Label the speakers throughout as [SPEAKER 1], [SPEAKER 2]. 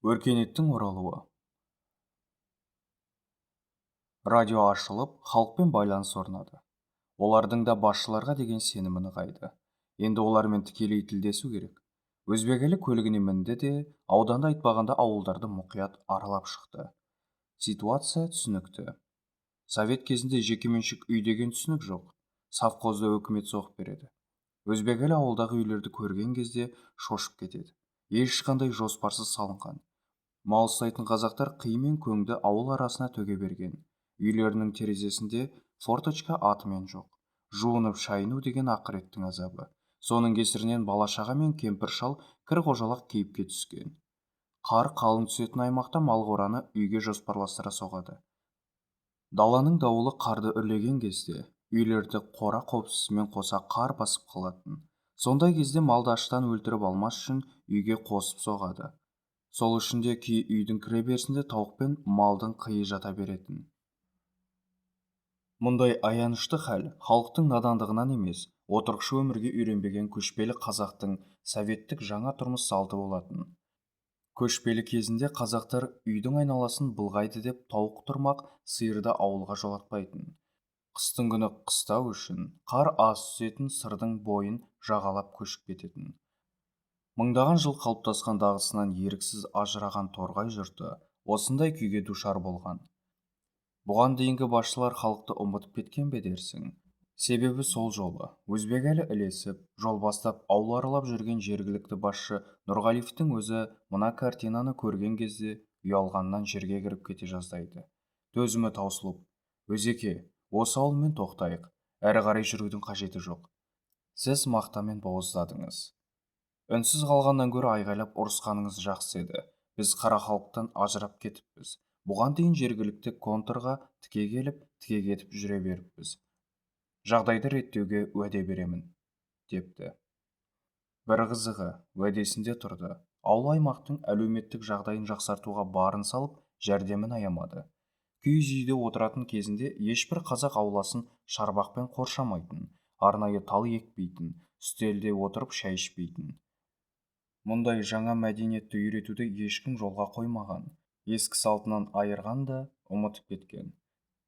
[SPEAKER 1] Өркениеттің оралуы. Радио ашылып, халықпен байланыс орнады. Олардың да басшыларға деген сенімі нығайды. Енді олармен тікелей тілдесу керек. Өзбек елі көлігіне мінді де, ауданда айтпағанда ауылдарды мұқият аралап шықты. Ситуация түсінікті. Совет кезінде жекеменшік үй деген түсінік жоқ. Совхозда өкімет соғып береді. Өзбек елі ауылдағы үйлерді көрген кезде шошып кетеді. Ешқандай жоспарсыз салынған. Мал ұстайтын қазақтар қи мен көңді ауыл арасына төге берген. Үйлерінің терезесінде форточка атымен жоқ. Жуынып шайыну деген ақыреттің азабы. Соның кесірінен бала-шаға мен кемпір-шал кір-қожалақ кейіпке түскен. Қар қалың түсетін аймақта мал қораны үйге жоспарластыра соғады. Даланың дауылы қарды үрлеген кезде үйлерді қора қопсысымен қоса қар басып қалатын. Сондай кезде малды аштан өлтіріп алмас үшін үйге қосып соғады. Сол үшін де кей үйдің кіреберісінде тауық пен малдың қиы жата беретін. Мұндай аянышты хәл халықтың надандығынан емес, отырықшы өмірге үйренбеген көшпелі қазақтың советтік жаңа тұрмыс салты болатын. Көшпелі кезінде қазақтар үйдің айналасын былғайды деп тауық тұрмақ, сиырды ауылға жолатпайтын. Қыстың күні қыстау үшін қар аз түсетін сырдың бойын жағалап көшіп кететін. Мыңдаған жыл қалыптасқан дағдысынан еріксіз ажыраған торғай жұрты осындай күйге душар болған. Бұған дейінгі басшылар халықты ұмытып кеткен бе дерсің? Себебі сол жолы өзбек елі ілесіп, жол бастап ауыл аралап жүрген жергілікті басшы Нұрғалиевтің өзі мына картинаны көрген кезде ұялғаннан жерге кіріп кете жаздайды. Төзімі таусылып, өзеке, осы ауылмен тоқтайық, әрі қарай жүрудің қажеті жоқ. Сіз мақтамен бауыздадыңыз. Үнсіз қалғаннан гөрі айғайлап ұрысқаныңыз жақсы еді. Біз қара халықтан ажырап кетіппіз. Бұған дейін жергілікті контрға тіке келіп, тіке кетіп жүре беріппіз. Жағдайды реттеуге уәде беремін, депті. Бір қызығы, уәдесінде тұрды. Ауыл аймақтың әлеуметтік жағдайын жақсартуға барын салып, жәрдемін аямады. Киіз үйде отыратын кезінде ешбір қазақ ауласын шарбақпен қоршамайтын, арнайы тал екпейтін, үстелде отырып шай ішпейтін. Мұндай жаңа мәдениетті үйретуді ешкім жолға қоймаған. Ескі салтынан айырған да ұмытып кеткен.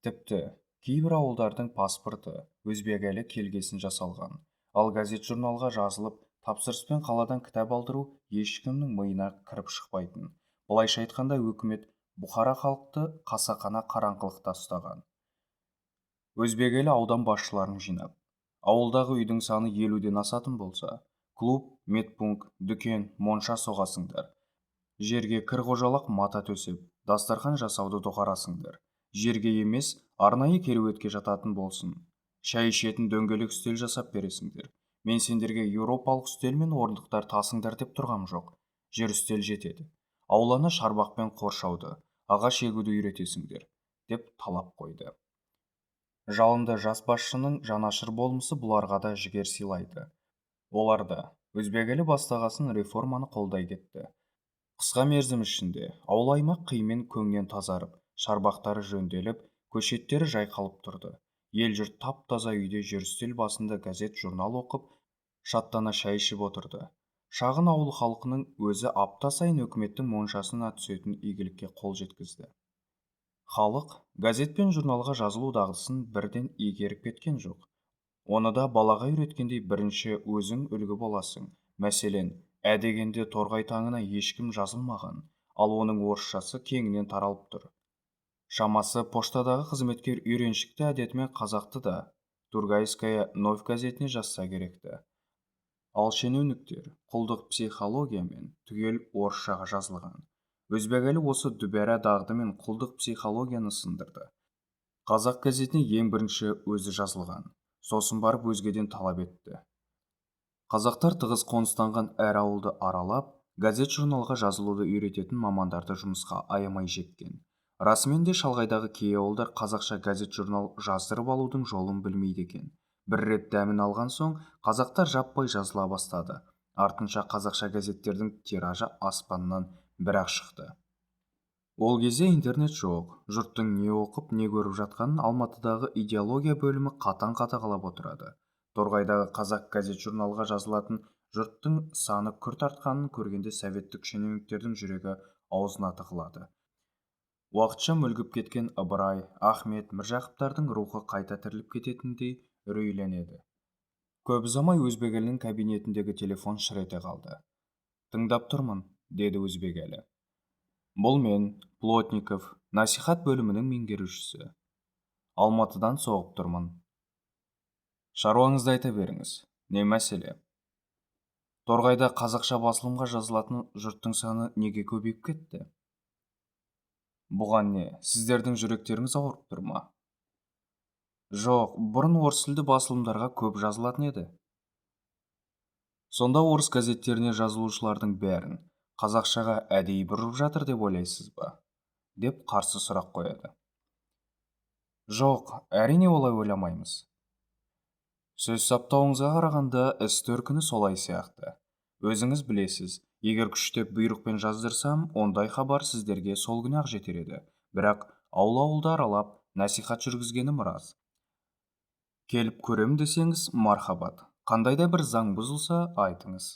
[SPEAKER 1] Тіпті кейбір ауылдардың паспорты өзбек елі келгесін жасалған. Ал газет-журналға жазылып, тапсырыспен қаладан кітап алдыру ешкімнің миына кіріп шықпайтын. Бұлайша айтқанда өкімет бұқара халықты қасақана қараңғылықта ұстаған. Өзбек елі аудан басшыларын жинап, ауылдағы үйдің саны 50-ден асатын болса, клуб, медпункт, дүкен, монша соғасыңдар. Жерге кір-қожалақ мата төсеп, дастархан жасауды доғарасыңдар. Жерге емес, арнайы кереуетке жататын болсын. Шай ішетін дөңгелек үстел жасап бересіңдер. Мен сендерге еуропалық үстел мен орындықтар тасыңдар деп тұрғам жоқ. Жер үстел жетеді. Ауланы шарбақпен қоршауды, ағаш егуді үйретесіңдер, деп талап қойды. Жалынды жас басшының жанашыр болмысы бұларға да жігер сыйлайды. Олар да өзбек елі бастағасын реформаны қолдай кетті. Қысқа мерзім ішінде ауыл аймақ қимен көңнен тазарып, шарбақтары жөнделіп, көшеттері жайқалып тұрды. Ел жұрт тап-таза үйде жүрістел басында газет-журнал оқып, шаттана шай ішіп отырды. Шағын ауыл халқының өзі апта сайын өкіметтің моншасына түсетін игілікке қол жеткізді. Халық газет пен журналға жазылу дағдысын бірден игеріп кеткен жоқ. Оны да балаға үйреткендей бірінші өзің үлгі боласың. Мәселен, ә дегенде торғай таңына ешкім жазылмаған, ал оның орысшасы кеңінен таралып тұр. Шамасы поштадағы қызметкер үйреншікті әдетімен қазақты да Тургайская Новь газетіне жазса керекті. Ал шенеуніктер құлдық психологиямен түгел орысшаға жазылған. Өзбек елі осы дүбәрә дағды мен құлдық психологияны сындырды. Қазақ газетіне ең бірінші өзі жазылған. Сосын барып өзгеден талап етті. Қазақтар тығыз қоныстанған әр ауылды аралап, газет-журналға жазылуды үйрететін мамандарды жұмысқа аямай жеккен. Расымен де шалғайдағы кей ауылдар қазақша газет-журнал жаздырып алудың жолын білмейді екен. Бір рет дәмін алған соң, қазақтар жаппай жазыла бастады. Артынша қазақша газеттердің тиражы аспаннан бір-ақ шықты. Ол кезде интернет жоқ. Жұрттың не оқып, не көріп жатқанын Алматыдағы идеология бөлімі қатаң қадағалап отырады. Торғайдағы қазақ газет-журналға жазылатын жұрттың саны күрт артқанын көргенде советтік шенеуніктердің жүрегі аузына тығылады. Уақытша мүлгіп кеткен Ыбырай, Ахмет, Міржақыптардың рухы қайта тіріліп кететіндей үрейленеді. Көп ұзамай Өзбекәлінің кабинетіндегі телефон шыр ете қалды. «Тыңдап тұрмын», деді Өзбекәлі. «Бұл мен, Плотников, насихат бөлімінің меңгерушісі. Алматыдан соғып тұрмын. Шаруаңызды айта беріңіз. Не мәселе?» «Торғайда қазақша басылымға жазылатын жұрттың саны неге көбейіп кетті?» «Бұған не, сіздердің жүректеріңіз ауырып тұр ма?» «Жоқ, бұрын орыс тілді басылымдарға көп жазылатын еді». «Сонда орыс газеттеріне жазылушылардың бәрін қазақшаға әдейі бұрып жатыр деп ойлайсыз ба?» деп қарсы сұрақ қояды. «Жоқ, әрине олай ойламаймыз. Сөз саптауыңызға қарағанда іс төркіні солай сияқты. Өзіңіз білесіз, егер күштеп бұйрықпен жаздырсам, ондай хабар сіздерге сол күні-ақ жетер еді. Бірақ ауыл-ауылды аралап насихат жүргізгенім рас. Келіп көрем десеңіз, мархабат. Қандай да бір заң бұзылса, айтыңыз».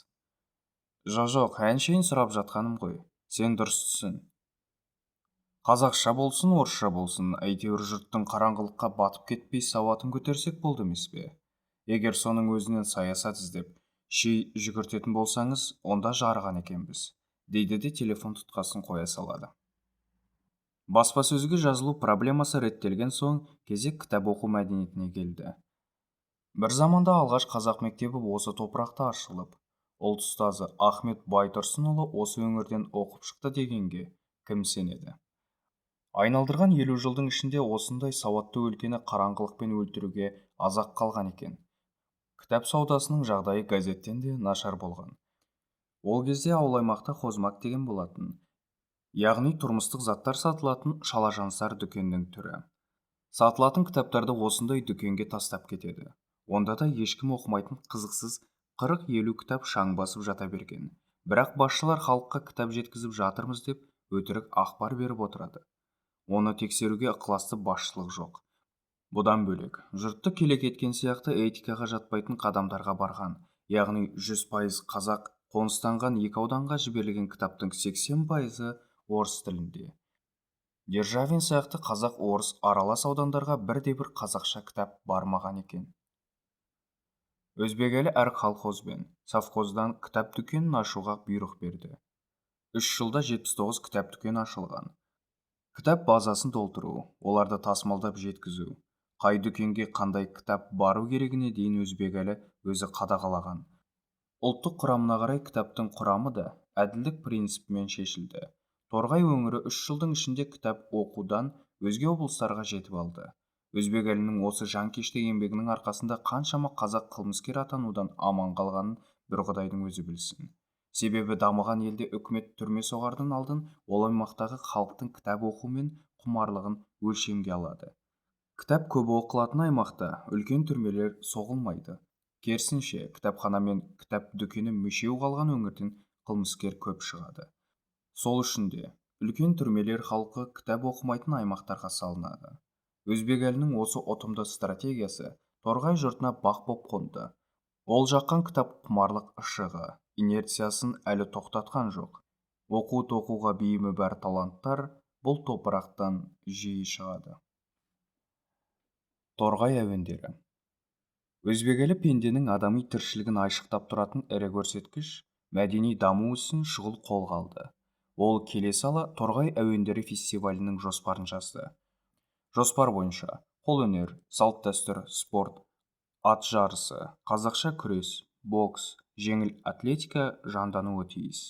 [SPEAKER 1] «Жоқ, әншейін сұрап жатқаным ғой. Сен дұрыс түсін. Қазақша болсын, орысша болсын, әйтеуір жұрттың қараңғылыққа батып кетпей сауатын көтерсек болды емес пе? Егер соның өзінен саясат іздеп, ши жүгіртетін болсаңыз, онда жарыған екенбіз», дейді де телефон тұтқасын қоя салады. Баспасөзге жазылу проблемасы реттелген соң кезек кітап оқу мәдениетіне келді. Бір заманда алғаш қазақ мектебі осы топырақта ашылып, ұлт ұстазы Ахмет Байтұрсынұлы осы өңірден оқып шықты дегенге кім сенеді? Айналдырған 50 жылдың ішінде осындай сауатты өлкені қараңғылықпен өлтіруге аз-ақ қалған екен. Кітап саудасының жағдайы газеттен де нашар болған. Ол кезде ауыл аймақта хозмак деген болатын. Яғни тұрмыстық заттар сатылатын шалажансар дүкеннің түрі. Сатылатын кітаптарды осындай дүкенге тастап кетеді. Онда да ешкім оқымайтын қызықсыз 40-50 кітап шаң басып жата берген. Бірақ басшылар халыққа кітап жеткізіп жатырмыз деп өтірік ақпар беріп отырады. Оны тексеруге ықыласты басшылық жоқ. Бұдан бөлек, жұртты келек еткен сияқты этикаға жатпайтын қадамдарға барған. Яғни 100% қазақ қоныстанған 2 ауданға жіберілген кітаптың 80% орыс тілінде. Державин сияқты қазақ-орыс аралас аудандарға бірде-бір қазақша кітап бармаған екен. Өзбекәлі әр колхоз бен совхоздан кітап дүкенін ашуға бұйрық берді. 3 жылда 79 кітап дүкені ашылған. Кітап базасын толтыру, оларды тасымалдап жеткізу, қай дүкенге қандай кітап бару керегіне дейін Өзбекәлі өзі қадағалаған. Ұлттық құрамына қарай кітаптың құрамы да әділдік принципімен шешілді. Торғай өңірі 3 жылдың ішінде кітап оқудан өзге облыстарға жетіп алды. Өзбекәлінің осы жанкешті еңбегінің арқасында қаншама қазақ қылмыскер атанудан аман қалғанын бір Құдайдың өзі білсін. Себебі дамыған елде үкімет түрме соғардың алдын ол аймақтағы халықтың кітап оқу мен құмарлығын өлшемге алады. Кітап көп оқылатын аймақта үлкен түрмелер соғылмайды. Керісінше, кітапхана мен кітап дүкені мешеу қалған өңірден қылмыскер көп шығады. Сол үшін де үлкен түрмелер халқы кітап оқымайтын аймақтарға салынады. Өзбекәлінің осы ұтымды стратегиясы Торғай жұртына бақ боп қонды. Ол жаққан кітап құмарлық ышығы, инерциясын әлі тоқтатқан жоқ. Оқу-тоқуға бейімі бар таланттар бұл топырақтан жиі шығады. Торғай әуендері. Өзбекәлі пенденің адами тіршілігін айшықтап тұратын ірі көрсеткіш мәдени даму ісін шұғыл қолға алды. Ол келе сала Торғай әуендері фестивалінің жоспарын жазды. Жоспар бойынша қолөнер, салт-дәстүр, спорт, ат жарысы, қазақша күрес, бокс, жеңіл атлетика жандануы тиіс.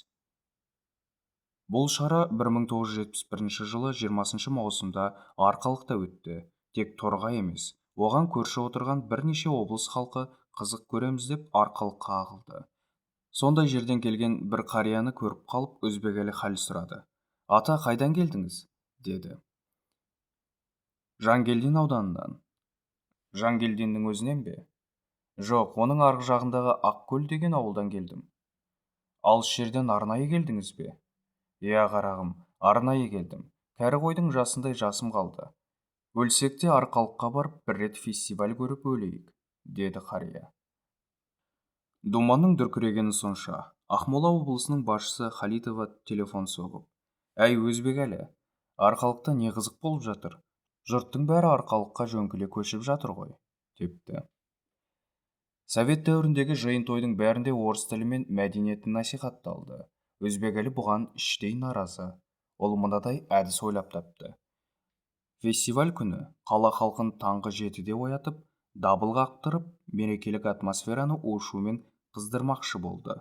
[SPEAKER 1] Бұл шара 1971 жылы 20 маусымда Арқалықта өтті. Тек Торғай емес, оған көрші отырған бірнеше облыс халқы қызық көреміз деп Арқалыққа ағылды. Сондай жерден келген бір қарияны көріп қалып, Өзбекәлі хәл сұрады. «Ата, қайдан келдіңіз?» деді. «Жангелдин ауданынан». «Жангелдиннің өзінен бе?» «Жоқ, оның арғы жағындағы Ақкөл деген ауылдан келдім». «Алыс жерден арнайы келдіңіз бе?» «Иә, қарағым, арнайы келдім. Кәрі қойдың жасындай жасым қалды. Өлсек те Арқалыққа барып бір рет фестиваль көріп өлейік», деді қария. Думанның дүркірегені сонша, Ақмола облысының басшысы Халитова телефон соғып: Әй Өзбекәлі, арқалықта не қызық болып жатыр? Жұрттың бәрі арқалыққа жөңкіле көшіп жатыр ғой, депті. Совет дәуіріндегі жиын тойдың бәрінде орыс тілі мен мәдениеті насихатталды. Өзбекәлі бұған іштей наразы. Ол мынадай әдіс ойлап тапты. Фестиваль күні қала халқын таңғы 7-де оятып, дабыл қақтырып, мерекелік атмосфераны у-шумен қыздырмақшы болды.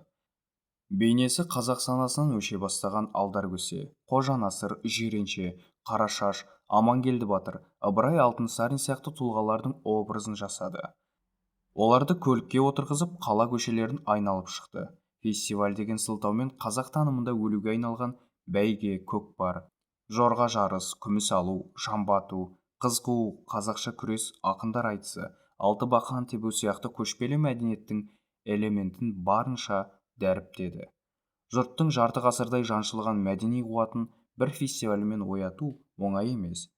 [SPEAKER 1] Бейнесі қазақ санасынан өше бастаған Алдаркөсе, Қожанасыр, Жиренше, Қарашаш, Амангелді батыр, Ыбырай Алтынсарин сияқты тұлғалардың образын жасады. Оларды көлікке отырғызып, қала көшелерін айналып шықты. Фестиваль деген сылтаумен қазақ танымында өлуге айналған бәйге, көкпар, жорға жарыс, күміс алу, жамбы ату, қыз қуу, қазақша күрес, ақындар айтысы, алты бақан тебу сияқты көшпелі мәдениеттің элементін барынша дәріптеді. Жұрттың жарты ғасырдай жаншылған мәдени қуатын бір фестивальмен ояту оңай емес.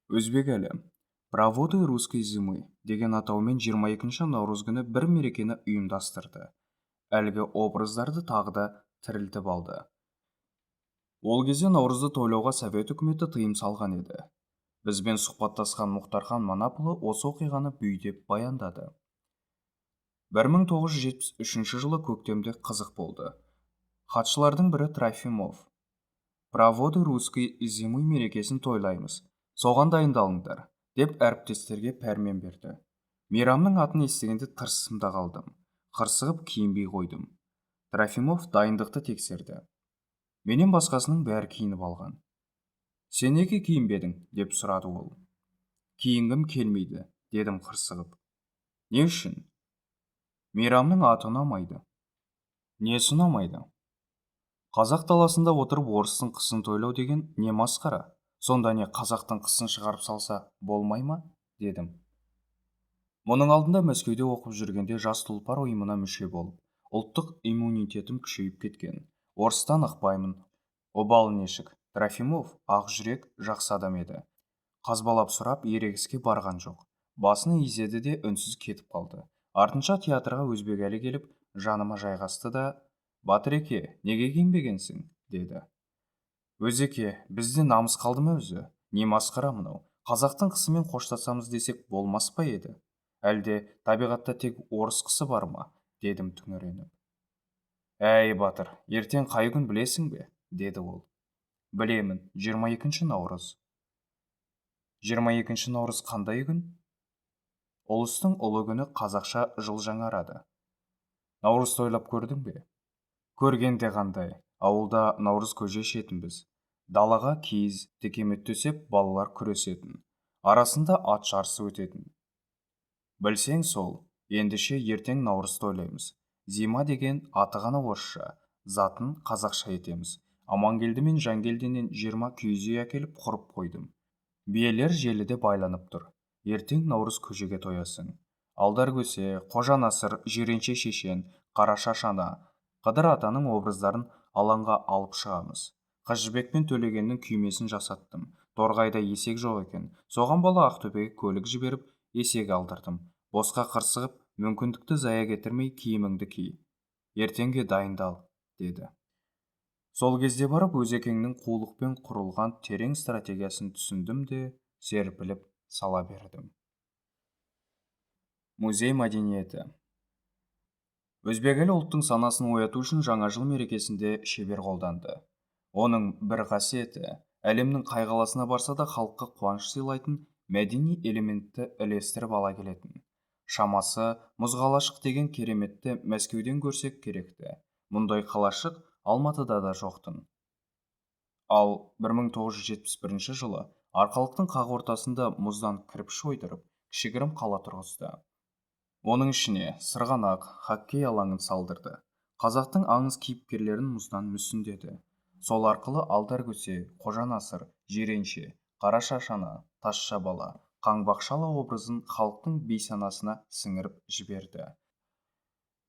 [SPEAKER 1] Өзбекәлі «Проводы русской зимы» деген атаумен 22 наурыз күні бір мерекені ұйымдастырды. Әлгі образдарды тағы да тірілтіп алды. Ол кезде наурызды тойлауға Совет үкіметі тыйым салған еді. Бізбен сұхбаттасқан Мұхтархан Манапұлы осы оқиғаны бүйдеп баяндады. 1973 жылы көктемде қызық болды. Хатшылардың бірі Трофимов. «Проводы русской зимы» мерекесін тойлаймыз. Соған дайындалыңдар, деп әріптестерге пәрмен берді. Мейрамның атын естігенде тырсымда қалдым. Қырсығып киінбей қойдым. Трофимов дайындықты тексерді. Менен басқасының бәрі киініп алған. «Сен неге киінбедің?» деп сұрады ол. «Киінгім келмейді», дедім қырсығып. «Не үшін?» «Мейрамның аты ұнамайды». «Несі ұнамайды?» «Қазақ даласында отырып орыстың қысын тойлау деген не масқара? Сонда не қазақтың қысын шығарып салса болмай ма?» дедім. Мұның алдында Мәскеуде оқып жүргенде жас тұлпар ұйымына мүше болып, ұлттық иммунитетім күшейіп кеткен. Орыстан ықпаймын. Обал нешік. Трофимов ақ жүрек, жақсы адам еді. Қазбалап сұрап ерегіске барған жоқ. Басын изеді де үнсіз кетіп қалды. Артынша театрға Өзбекәлі келіп, жаныма жайғасты да: «Батыреке, неге киінбегенсің?» деді. «Өзеке, бізде намыс қалды ма өзі? Не масқара мынау? Қазақтың қысымен қоштасамыз десек болмас па еді? Әлде табиғатта тек орыс қысы бар ма?» дедім түңіреніп. «Әй батыр, ертең қай күн білесің бе?» деді ол. «Білемін, 22 наурыз». «22 наурыз қандай күн?» «Ұлыстың ұлы күні, қазақша жыл жаңарады». «Наурыз тойлап көрдің бе?» «Көргенде қандай, ауылда наурыз көже ішетінбіз. Далаға киіз, текемет төсеп, балалар күресетін. Арасында ат жарысы өтетін. Білсең сол, ендеше ертең наурыз тойлаймыз. Зима деген аты ғана орысша, затын қазақша етеміз. Амангелді мен Жангелдиннен 20 киіз үй әкеліп құрып қойдым. Биелер желіде байланып тұр. Ертең наурыз көжеге тоясың. Алдаркөсе, Қожанасыр, Жиренше шешен, Қарашаш ана, Қыдыр атаның образдарын алаңға алып шығамыз. Қыз Жібек пен Төлегеннің күймесін жасаттым. Торғайда есек жоқ екен. Соған бала Ақтөбеге көлік жіберіп, есек алдырдым. Босқа қырсығып, мүмкіндікті зая кетірмей киіміңді ки. Ертеңге дайындал», деді. Сол кезде барып Өзекеңнің қулықпен құрылған терең стратегиясын түсіндім де серпіліп сала бердім. Музей мәдениеті. Өзбекәлі ұлттың санасын ояту үшін жаңа жыл мерекесінде шебер қолданды. Оның бір қасиеті, әлемнің қай қаласына барса да халыққа қуаныш сыйлайтын мәдени элементті ілестіріп ала келетін. Шамасы, мұзғалашық деген кереметті Мәскеуден көрсек керекті. Мұндай қалашық Алматыда да жоқтын. Ал 1971 жылы арқалықтың қақ ортасында мұздан кірпіш ойдырып, кішігірім қала тұрғызды. Оның ішіне сырғанақ, хоккей алаңын салдырды. Қазақтың аңыз кейіпкерлерін мұздан мүсіндеді. Сол арқылы Алдаркөсе, Қожанасыр, Жиренше, Қарашаш ана, Тазша бала, Қаңбақшалы образын халықтың бейсанасына сіңіріп жіберді.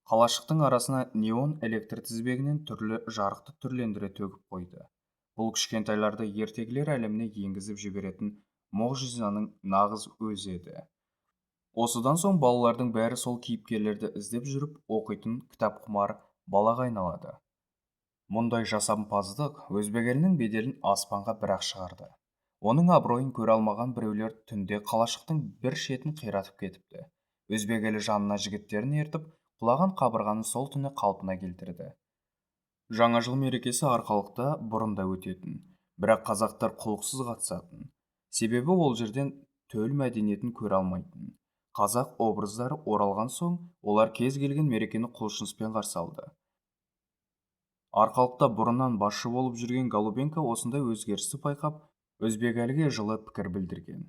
[SPEAKER 1] Қалашықтың арасына неон электр тізбегінен түрлі жарықты түрлендіре төгіп қойды. Бұл кішкентайларды ертегілер әлеміне енгізіп жіберетін мұғжизаның нағыз өзі еді. Осыдан соң балалардың бәрі сол кейіпкерлерді іздеп жүріп оқитын кітапқұмар балаға айналады. Мұндай жасампаздық өзбек елінің беделін аспанға бір-ақ шығарды. Оның абыройын көре алмаған біреулер түнде қалашықтың бір шетін қиратып кетіпті. Өзбек елі жанына жігіттерін ертіп, құлаған қабырғаны сол түні қалпына келтірді. Жаңа жыл мерекесі арқалықта бұрын да өтетін, бірақ қазақтар құлықсыз қатысатын. Себебі ол жерден төл мәдениетін көре алмайтын. Қазақ образдары оралған соң, олар кез келген мерекені құлшыныспен қарсы алды. Арқалықта бұрыннан басшы болып жүрген Голубенко осындай өзгерісті байқап, өзбек әліге жылы пікір білдірген.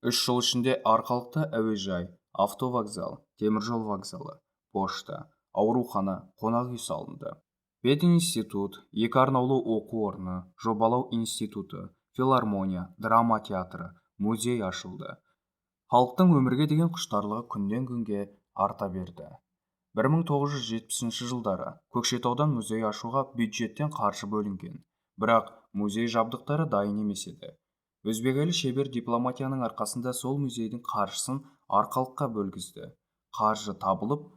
[SPEAKER 1] 3 жыл ішінде Арқалықта әуежай, автовокзал, теміржол вокзалы, пошта, аурухана, қонақ үй салынды. Пединститут, 2 арнаулы оқу орны, жобалау институты, филармония, драма театры, музей ашылды. Халықтың өмірге деген құштарлығы күннен күнге арта берді. 1970 жылдары Көкшетаудан музей ашуға бюджеттен қаржы бөлінген, бірақ музей жабдықтары дайын емес еді. Өзбек елі шебер дипломатияның арқасында сол музейдің қаржысын Арқалыққа бөлгізді. Қаржы табылып,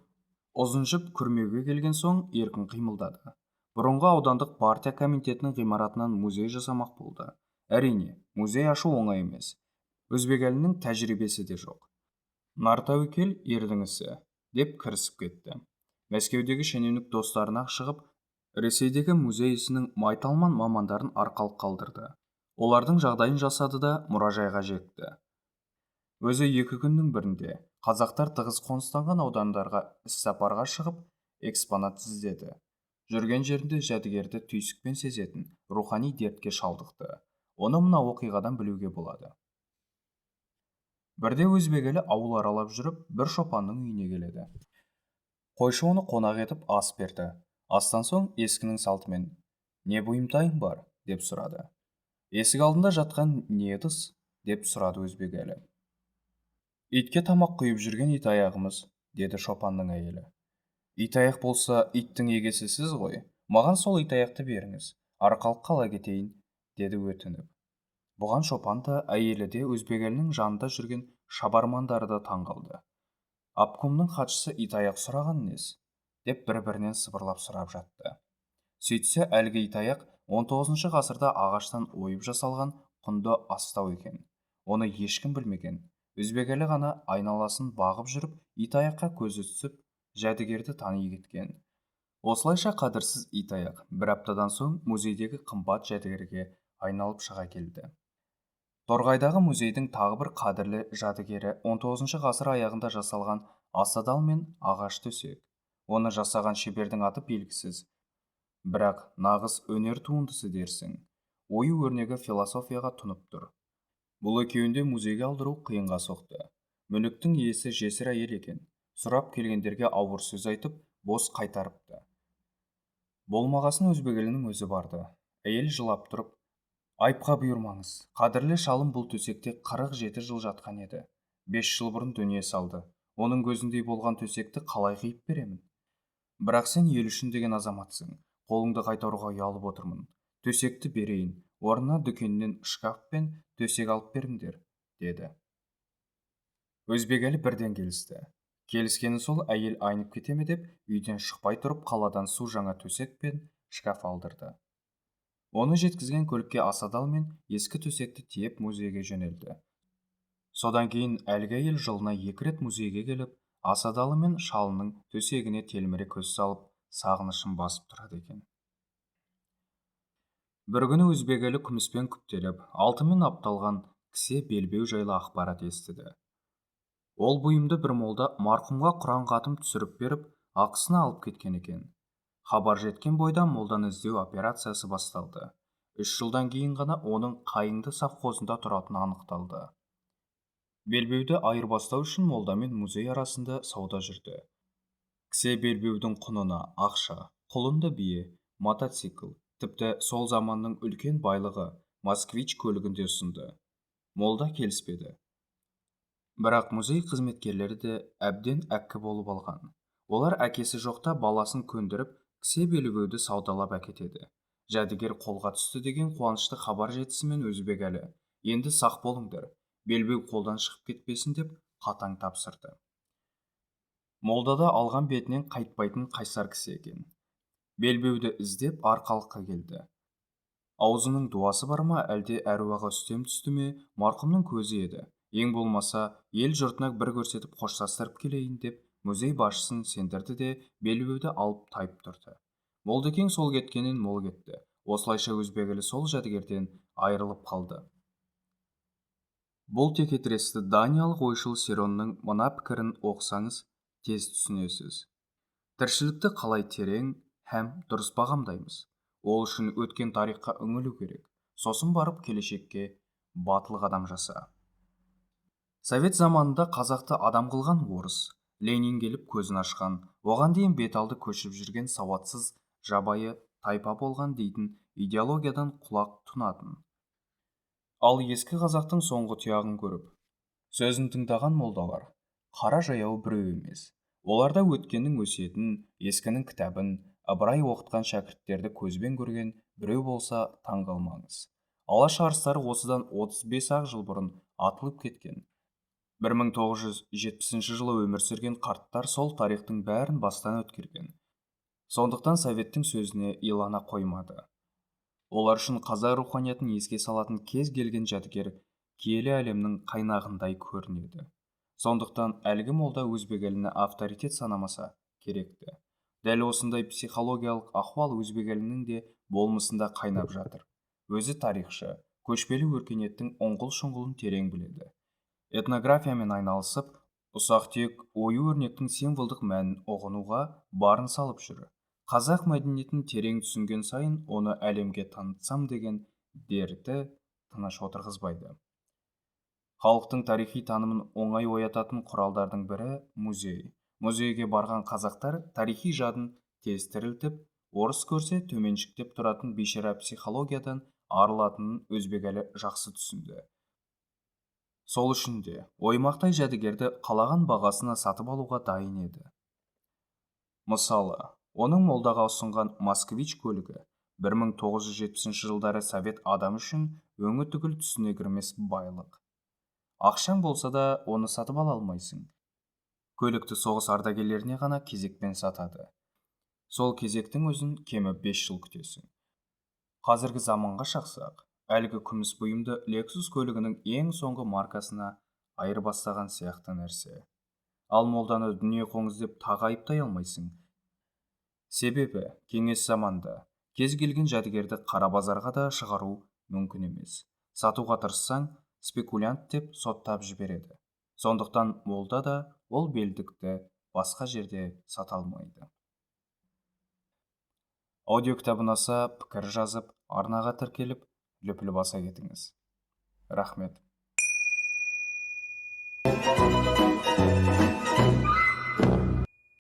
[SPEAKER 1] ұзын жіп күрмеуге келген соң еркін қимылдады. Бұрынғы аудандық партия комитетінің ғимаратынан музей жасамақ болды. Әрине, музей ашу оңай емес. Өзбек елінің тәжірибесі де жоқ. Нартәуекел ердің ісі, деп кірісіп кетті. Мәскеудегі шенеунік достарына шығып, Ресейдегі музей ісінің майталман мамандарын арқалық қалдырды. Олардың жағдайын жасады да мұражайға жекті. Өзі 2 күннің бірінде қазақтар тығыз қоныстанған аудандарға іссапарға шығып, экспонат іздеді. Жүрген жерінде жәдігерді түйсікпен сезетін рухани дертке шалдықты. Оны мына оқиғадан білуге болады. Бірде өзбек елі ауыл аралап жүріп, бір шопанның үйіне келеді. Қойшы оны қонақ етіп ас берді. Астан соң ескінің салтымен «Не бұйымтайың бар?» деп сұрады. Есік алдында жатқан не ыдыс? Деп сұрады өзбек елі. Итке тамақ құйып жүрген ит аяғымыз, деді шопанның әйелі. Ит аяқ болса, иттің егесі сіз ғой. Маған сол ит аяқты беріңіз. Арқалыққа ала кетейін, деді өтініп. Бұған шопан да, әйелі де өзбек елінің жанында жүрген шабармандары да таң қалды. Обкомның хатшысы ит аяқ сұраған нес? Деп бір-бірінен сыбырлап сұрап жатты. Сөйтсе, әлгі ит аяқ 19 ғасырда ағаштан ойып жасалған құнды астау екен. Оны ешкім білмеген. Өзбек елі ғана айналасын бағып жүріп, ит аяққа көзі түсіп, жәдігерді тани кеткен. Осылайша қадірсіз ит аяқ бір аптадан соң музейдегі қымбат жәдігерге айналып шыға келді. Торғайдағы музейдің тағы бір қадірлі жәдігері 19 ғасыр аяғында жасалған асадал мен ағаш төсек. Оны жасаған шебердің аты белгісіз. Бірақ нағыз өнер туындысы дерсің. Ою өрнегі философияға тұнып тұр. Бұл екеуінде музейге алдыру қиынға соқты. Мүліктің иесі жесір әйел екен. Сұрап келгендерге ауыр сөз айтып, бос қайтарыпты. Болмағасын өзбек елінің өзі барды. Әйел жылап тұрып, айыпқа бұйырмаңыз. Қадірлі шалым бұл төсекте 47 жыл жатқан еді. 5 жыл бұрын дүние салды. Оның көзіндей болған төсекті қалай қиып беремін? Бірақ сен ел үшін деген азаматсың. Қолыңды қайтаруға ұялып отырмын. Төсекті берейін. Орнына дүкеннен шкаф пен төсек алып беріңдер, деді. Өзбек елі бірден келісті. Келіскені сол, әйел айнып кетеме деп, үйден шықпай тұрып қаладан су жаңа төсек пен шкаф алдырды. Оны жеткізген көлікке асадал мен ескі төсекті тиеп музейге жөнелді. Содан кейін әлгі әйел жылына 2 рет музейге келіп, асадалы мен шалының төсегіне телміре көз салып, сағынышын басып тұрады екен. Бір күні өзбек елі күміспен күптеліп, алтынмен апталған кісе белбеу жайлы ақпарат естіді. Ол бұйымды бір молда марқұмға Құран хатым түсіріп беріп, ақысына алып кеткен екен. Хабар жеткен бойда молданы іздеу операциясы басталды. 3 жылдан кейін ғана оның Қайыңды совхозында тұратыны анықталды. Белбеуді айырбастау үшін молда мен музей арасында сауда жүрді. Кісе белбеудің құнына ақша, құлынды бие, мотоцикл, тіпті сол заманның үлкен байлығы москвич көлігінде ұсынды. Молда келіспеді. Бірақ музей қызметкерлері де әбден әккі болып алған. Олар әкесі жоқта баласын көндіріп, кісе белбеуді саудалап әкетеді. Жәдігер қолға түсті деген қуанышты хабар жетісімен өзбек елі енді сақ болыңдар, белбеу қолдан шығып кетпесін деп қатаң тапсырды. Молдада алған бетінен қайтпайтын қайсар кісі екен. Белбеуді іздеп арқалыққа келді. Аузының дуасы бар ма, әлде әруағы үстем түсті ме, марқұмның көзі еді. Ең болмаса, ел жұртына бір көрсетіп қоштастырып келейін деп, музей басшысын сендірді де белбеуді алып тайып тұрды. Молдекең сол кеткеннен мол кетті. Осылайша өзбек елі сол жәдігерден айырылып қалды. Бұл текетіресті даниялық ойшыл Серонның мына пікірін оқысаңыз, тез түсінесіз. Тіршілікті қалай терең һәм дұрыс бағамдаймыз. Ол үшін өткен тарихқа үңілу керек. Сосын барып келешекке батыл қадам жаса. Совет заманында қазақты адам қылған орыс, Ленин келіп көзін ашқан, оған дейін бет алды көшіп жүрген сауатсыз жабайы тайпа болған дейтін идеологиядан құлақ тұнатын. Ал ескі қазақтың соңғы тұяғын көріп, сөзін тыңдаған молдалар, қара жаяу біреу емес. Оларда өткеннің өсиетін, ескінің кітабын, Ыбырай оқытқан шәкірттерді көзбен көрген біреу болса таң қалмаңыз. Алаш арыстары осыдан 35-ақ жыл бұрын атылып кеткен. 1970 жылы өмір сүрген қарттар сол тарихтың бәрін бастан өткерген. Сондықтан советтің сөзіне илана қоймады. Олар үшін қазақ руханиятын еске салатын кез келген жәдігер киелі әлемнің қайнағындай көрінеді. Сондықтан әлгі молда өзбек еліне авторитет санамаса керекті. Дәл осындай психологиялық ахуал өзбек елінің де болмысында қайнап жатыр. Өзі тарихшы, көшпелі өркениеттің оңғыл-шұңғылын терең біледі. Этнографиямен айналысып, ұсақ-түйек ою-өрнектің символдық мәнін ұғынуға барын салып жүр. Қазақ мәдениетін терең түсінген сайын оны әлемге танытсам деген дерті тыныш отырғызбайды. Халықтың тарихи танымын оңай оятатын құралдардың бірі музей. Музейге барған қазақтар тарихи жадын тез тірілтіп, орыс көрсе төменшіктеп тұратын бейшара психологиядан арылатынын өзбек елі жақсы түсінді. Сол үшін де оймақтай жәдігерді қалаған бағасына сатып алуға дайын еді. Мысалы, оның молдаға ұсынған москвич көлігі 1970 жылдары совет адам үшін өңі түгіл түсіне кірмес байлық. Ақшаң болса да оны сатып ала алмайсың. Көлікті соғыс ардагерлеріне ғана кезекпен сатады. Сол кезектің өзін кемі 5 жыл күтесің. Қазіргі заманға шақсақ, әлгі күміс бұйымды Lexus көлігінің ең соңғы маркасына айырбастаған сияқты нәрсе. Ал молданы дүние қоңыз деп тағы айыптай алмайсың. Себебі кеңес заманда кез келген жәдігерді қара базарға да шығару мүмкін емес. Сатуға тырыссаң, спекулянт деп соттап жібереді. Сондықтан молда да ол белдікті басқа жерде сата алмайды. Аудио кітабы ұнаса, пікір жазып, арнаға тіркеліп, лүпіл баса кетіңіз. Рахмет.